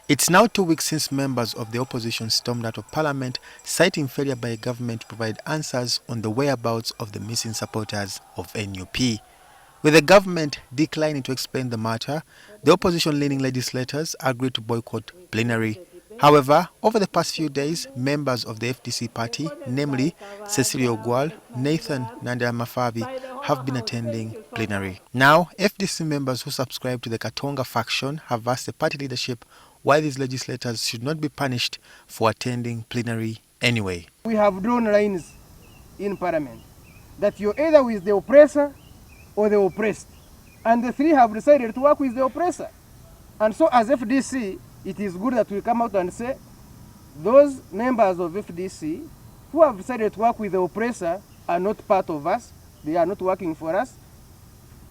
It's now 2 weeks since members of the opposition stormed out of Parliament, citing failure by government to provide answers on the whereabouts of the missing supporters of NUP. With the government declining to explain the matter, the opposition-leaning legislators agreed to boycott plenary. However, over the past few days, members of the FDC party, namely Cecilia Ogwal, Nathan Nandamafabi, have been attending plenary. Now, FDC members who subscribe to the Katonga faction have asked the party leadership why these legislators should not be punished for attending plenary anyway. We have drawn lines in Parliament that you're either with the oppressor or the oppressed. And the three have decided to work with the oppressor. And so as FDC, it is good that we come out and say, those members of FDC who have decided to work with the oppressor are not part of us. They are not working for us.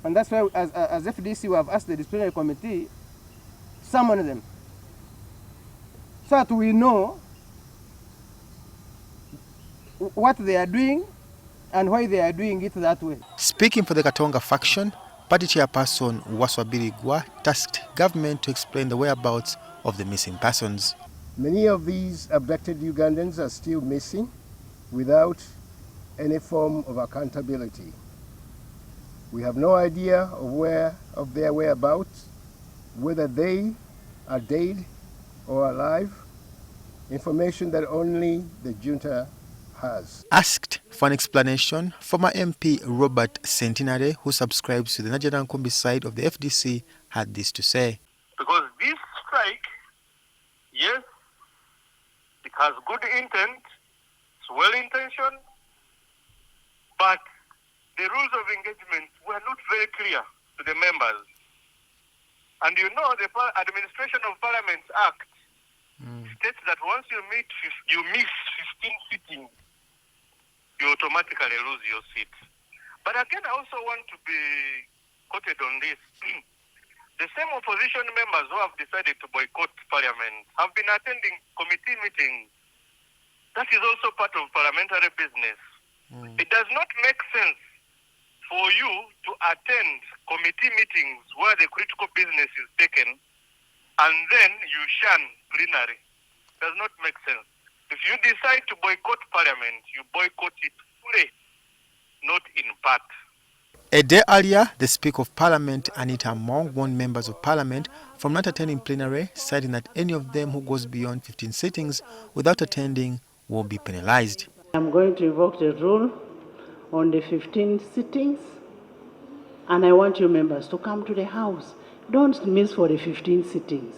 And that's why as FDC we have asked the disciplinary committee, summon them, so that we know what they are doing and why they are doing it that way. Speaking for the Katonga faction, party chairperson Waswabiri Gwa tasked government to explain the whereabouts of the missing persons. Many of these abducted Ugandans are still missing without any form of accountability. We have no idea of their whereabouts, whether they are dead or alive, information that only the junta has. Asked for an explanation, former MP Robert Centenary, who subscribes to the Najanankumbi side of the FDC, had this to say. Because this strike, yes, it has good intent, it's well-intentioned, but the rules of engagement were not very clear to the members. And you know, the Administration of Parliaments Act states that once you miss 15 sittings, you automatically lose your seat. But again, I also want to be quoted on this. The same opposition members who have decided to boycott Parliament have been attending committee meetings. That is also part of parliamentary business. It does not make sense for you to attend committee meetings where the critical business is taken and then you shun plenary. Does not make sense. If you decide to boycott Parliament, you boycott it fully, not in part. A day earlier, the Speaker of Parliament, Anita Among, warned members of Parliament from not attending plenary, citing that any of them who goes beyond 15 sittings without attending will be penalized. I'm going to invoke the rule on the 15 sittings, and I want you members to come to the House. Don't miss for the 15 sittings.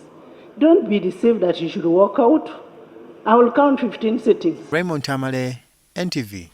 Don't be deceived that you should walk out. I will count 15 sittings. Raymond Tamale, NTV.